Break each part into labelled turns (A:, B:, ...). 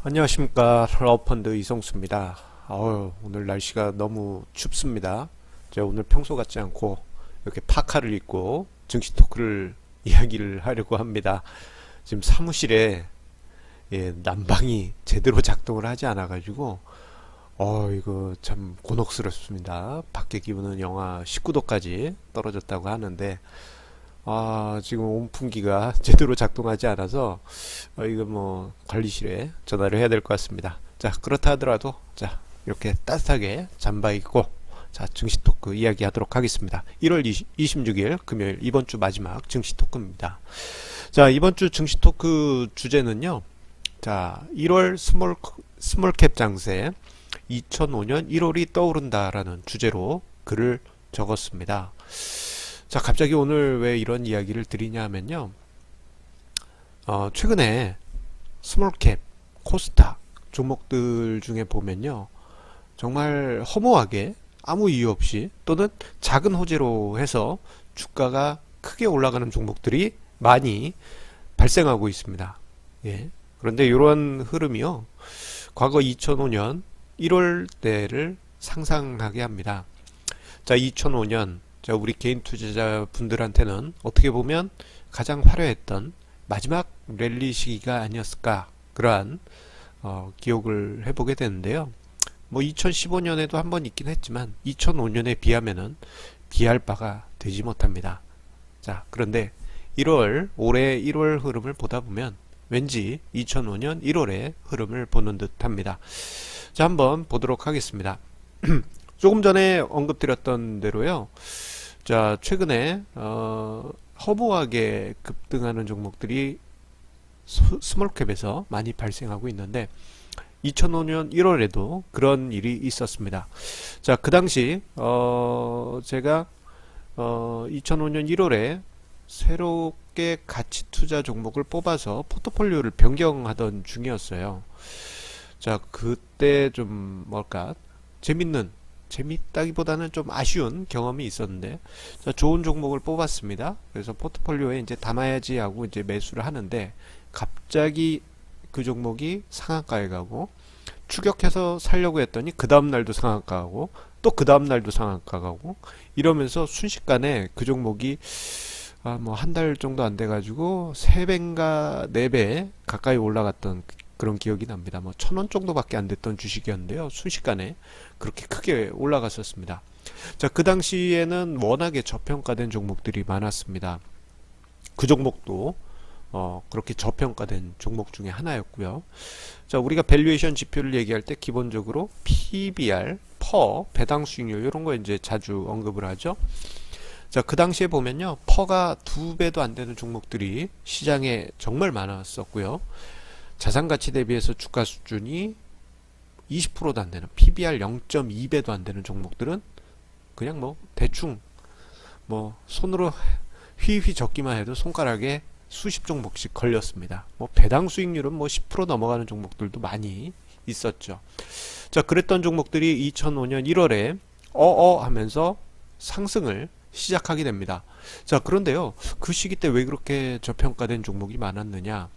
A: 안녕하십니까. 라우펀드 이성수입니다. 오늘 날씨가 너무 춥습니다. 제가 오늘 평소 같지 않고 이렇게 파카를 입고 증시 토크를 이야기를 하려고 합니다. 지금 사무실에 난방이 제대로 작동을 하지 않아 가지고 이거 참 곤혹스럽습니다. 밖에 기온은 영하 19도까지 떨어졌다고 하는데 지금 온풍기가 제대로 작동하지 않아서 이거 뭐 관리실에 전화를 해야 될 것 같습니다. 자, 그렇다 하더라도 자, 이렇게 따뜻하게 잠바 입고 자, 증시 토크 이야기하도록 하겠습니다. 1월 26일 금요일 이번 주 마지막 증시 토크입니다. 자, 이번 주 증시 토크 주제는요. 자, 1월 스몰캡 장세 2005년 1월이 떠오른다라는 주제로 글을 적었습니다. 자, 갑자기 오늘 왜 이런 이야기를 드리냐 하면요. 최근에 스몰캡, 코스닥 종목들 중에 보면요. 정말 허무하게 아무 이유 없이 또는 작은 호재로 해서 주가가 크게 올라가는 종목들이 많이 발생하고 있습니다. 예. 그런데 이런 흐름이요. 과거 2005년 1월 때를 상상하게 합니다. 자, 2005년 자, 우리 개인 투자자분들한테는 어떻게 보면 가장 화려했던 마지막 랠리 시기가 아니었을까 그러한 기억을 해보게 되는데요. 뭐 2015년에도 한 번 있긴 했지만 2005년에 비하면은 비할 바가 되지 못합니다. 자, 그런데 올해 1월 흐름을 보다 보면 왠지 2005년 1월의 흐름을 보는 듯 합니다. 자, 한번 보도록 하겠습니다. 조금 전에 언급드렸던 대로요. 자, 최근에 허무하게 급등하는 종목들이 스몰캡에서 많이 발생하고 있는데 2005년 1월에도 그런 일이 있었습니다. 자, 그 당시 제가 2005년 1월에 새롭게 가치 투자 종목을 뽑아서 포트폴리오를 변경하던 중이었어요. 자, 그때 좀 재밌다기보다는 좀 아쉬운 경험이 있었는데, 자, 좋은 종목을 뽑았습니다. 그래서 포트폴리오에 이제 담아야지 하고 이제 매수를 하는데, 갑자기 그 종목이 상한가에 가고, 추격해서 살려고 했더니 그 다음날도 상한가 가고, 또 그 다음날도 상한가 가고, 이러면서 순식간에 그 종목이 뭐 한 달 정도 안 돼가지고 3배인가 4배 가까이 올라갔던 그런 기억이 납니다. 뭐 1,000원 정도밖에 안 됐던 주식이었는데요. 순식간에 그렇게 크게 올라갔었습니다. 자, 그 당시에는 워낙에 저평가된 종목들이 많았습니다. 그 종목도 그렇게 저평가된 종목 중에 하나였고요. 자, 우리가 밸류에이션 지표를 얘기할 때 기본적으로 PBR, 퍼, 배당 수익률 이런 거 이제 자주 언급을 하죠. 자, 그 당시에 보면요. 퍼가 2배도 안 되는 종목들이 시장에 정말 많았었고요. 자산가치 대비해서 주가 수준이 20%도 안 되는 PBR 0.2배도 안 되는 종목들은 그냥 뭐 대충 뭐 손으로 휘휘 적기만 해도 손가락에 수십 종목씩 걸렸습니다. 뭐 배당 수익률은 뭐 10% 넘어가는 종목들도 많이 있었죠. 자, 그랬던 종목들이 2005년 1월에 하면서 상승을 시작하게 됩니다. 자, 그런데요. 그 시기 때 왜 그렇게 저평가된 종목이 많았느냐?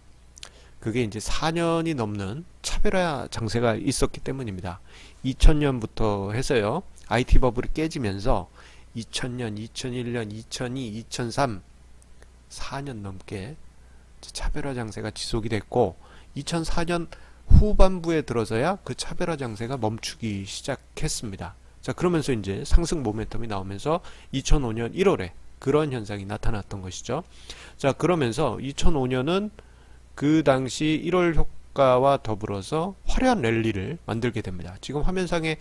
A: 그게 이제 4년이 넘는 차별화 장세가 있었기 때문입니다. 2000년부터 해서요. IT 버블이 깨지면서 2000년, 2001년, 2002, 2003 4년 넘게 차별화 장세가 지속이 됐고 2004년 후반부에 들어서야 그 차별화 장세가 멈추기 시작했습니다. 자, 그러면서 이제 상승 모멘텀이 나오면서 2005년 1월에 그런 현상이 나타났던 것이죠. 자, 그러면서 2005년은 그 당시 1월 효과와 더불어서 화려한 랠리를 만들게 됩니다. 지금 화면상의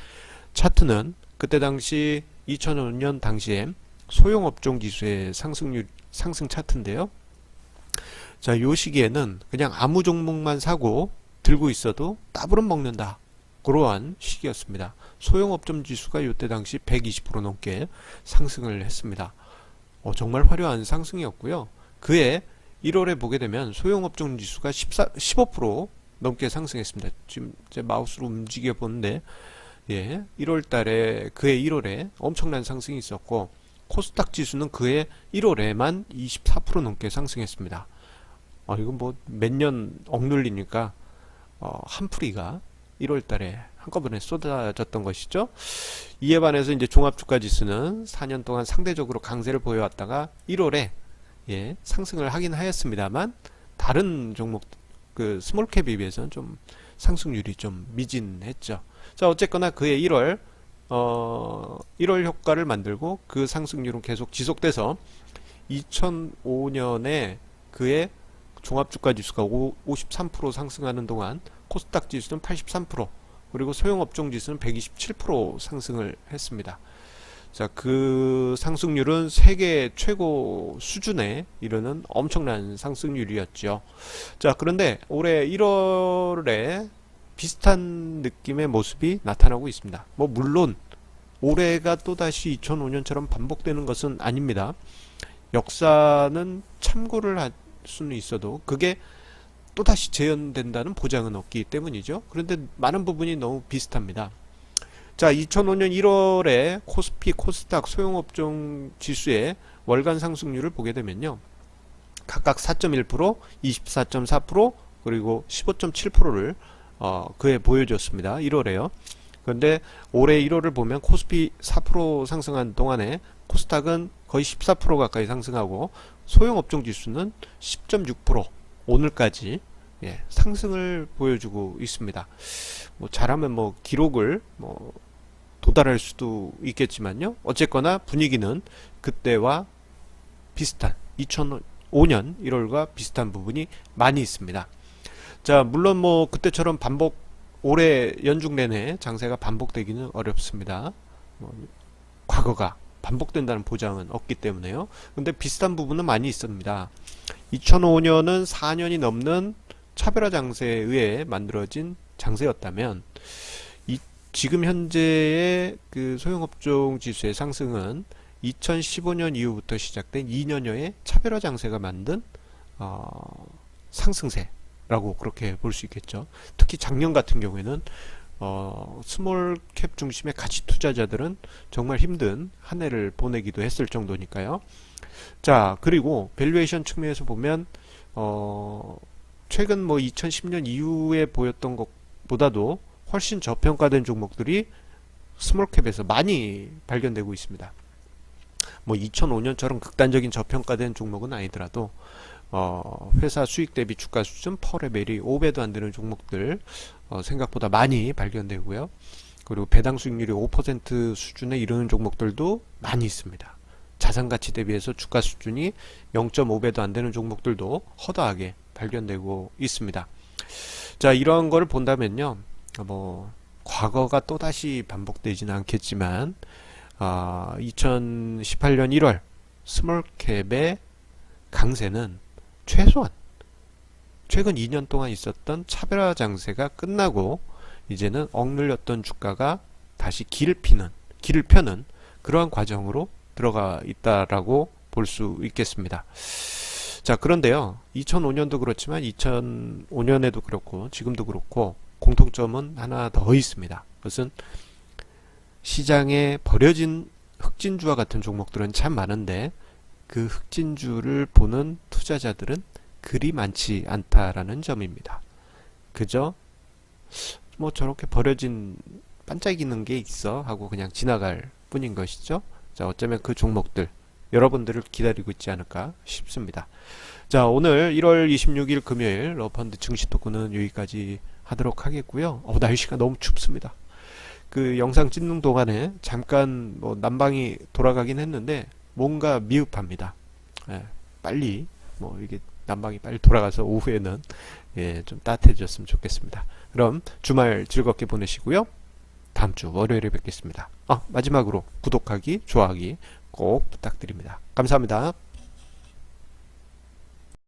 A: 차트는 그때 당시 2005년 당시에 소형업종 지수의 상승 차트인데요. 자, 요 시기에는 그냥 아무 종목만 사고 들고 있어도 따블은 먹는다. 그러한 시기였습니다. 소형업종 지수가 이때 당시 120% 넘게 상승을 했습니다. 정말 화려한 상승이었고요. 그해 1월에 보게 되면 소형업종 지수가 15% 넘게 상승했습니다. 지금 제 마우스로 움직여 보는데 1월 달에 그해 1월에 엄청난 상승이 있었고 코스닥 지수는 그해 1월에만 24% 넘게 상승했습니다. 이건 뭐 몇 년 억눌리니까 한풀이가 1월 달에 한꺼번에 쏟아졌던 것이죠. 이에 반해서 이제 종합주가 지수는 4년 동안 상대적으로 강세를 보여왔다가 1월에 예, 상승을 하긴 하였습니다만 다른 종목 그 스몰캡에 비해서는 좀 상승률이 좀 미진했죠. 자, 어쨌거나 그의 1월 효과를 만들고 그 상승률은 계속 지속돼서 2005년에 그의 종합주가 지수가 53% 상승하는 동안 코스닥 지수는 83%, 그리고 소형업종 지수는 127% 상승을 했습니다. 자, 그 상승률은 세계 최고 수준에 이르는 엄청난 상승률이었죠. 자, 그런데 올해 1월에 비슷한 느낌의 모습이 나타나고 있습니다. 뭐 물론 올해가 또다시 2005년처럼 반복되는 것은 아닙니다. 역사는 참고를 할 수는 있어도 그게 또다시 재현된다는 보장은 없기 때문이죠. 그런데 많은 부분이 너무 비슷합니다. 자, 2005년 1월에 코스피, 코스닥, 소형업종 지수의 월간 상승률을 보게 되면요, 각각 4.1%, 24.4%, 그리고 15.7%를 그에 보여줬습니다. 1월에요. 그런데 올해 1월을 보면 코스피 4% 상승한 동안에 코스닥은 거의 14% 가까이 상승하고 소형업종 지수는 10.6% 오늘까지 예, 상승을 보여주고 있습니다. 뭐 잘하면 뭐 기록을 뭐 도달할 수도 있겠지만요. 어쨌거나 분위기는 그때와 비슷한 2005년 1월과 비슷한 부분이 많이 있습니다. 자, 물론 뭐 그때처럼 올해 연중 내내 장세가 반복되기는 어렵습니다. 뭐 과거가 반복된다는 보장은 없기 때문에요. 근데 비슷한 부분은 많이 있습니다. 2005년은 4년이 넘는 차별화 장세에 의해 만들어진 장세였다면 지금 현재의 그 소형업종 지수의 상승은 2015년 이후부터 시작된 2년여의 차별화 장세가 만든 상승세라고 그렇게 볼 수 있겠죠. 특히 작년 같은 경우에는 스몰캡 중심의 가치 투자자들은 정말 힘든 한 해를 보내기도 했을 정도니까요. 자, 그리고 밸류에이션 측면에서 보면 최근 뭐 2010년 이후에 보였던 것보다도 훨씬 저평가된 종목들이 스몰캡에서 많이 발견되고 있습니다. 뭐 2005년처럼 극단적인 저평가된 종목은 아니더라도 회사 수익 대비 주가 수준 퍼레벨이 5배도 안 되는 종목들 생각보다 많이 발견되고요. 그리고 배당 수익률이 5% 수준에 이르는 종목들도 많이 있습니다. 자산 가치 대비해서 주가 수준이 0.5배도 안 되는 종목들도 허다하게 발견되고 있습니다. 자, 이런 거를 본다면요, 뭐 과거가 또다시 반복되지는 않겠지만 2018년 1월 스몰캡의 강세는 최소한 최근 2년 동안 있었던 차별화 장세가 끝나고 이제는 억눌렸던 주가가 다시 길을 펴는 그러한 과정으로 들어가 있다라고 볼 수 있겠습니다. 자, 그런데요, 2005년도 그렇지만 2005년에도 그렇고 지금도 그렇고 공통점은 하나 더 있습니다. 그것은 시장에 버려진 흑진주와 같은 종목들은 참 많은데 그 흑진주를 보는 투자자들은 그리 많지 않다라는 점입니다. 그저 뭐 저렇게 버려진 반짝이는 게 있어 하고 그냥 지나갈 뿐인 것이죠. 자, 어쩌면 그 종목들 여러분들을 기다리고 있지 않을까 싶습니다. 자, 오늘 1월 26일 금요일 러펀드 증시 토크는 여기까지 하도록 하겠고요. 날씨가 너무 춥습니다. 그 영상 찍는 동안에 잠깐 뭐 난방이 돌아가긴 했는데 뭔가 미흡합니다. 예, 빨리 뭐 이게 난방이 빨리 돌아가서 오후에는 예, 좀 따뜻해졌으면 좋겠습니다. 그럼 주말 즐겁게 보내시고요. 다음 주 월요일에 뵙겠습니다. 마지막으로 구독하기, 좋아하기 꼭 부탁드립니다. 감사합니다.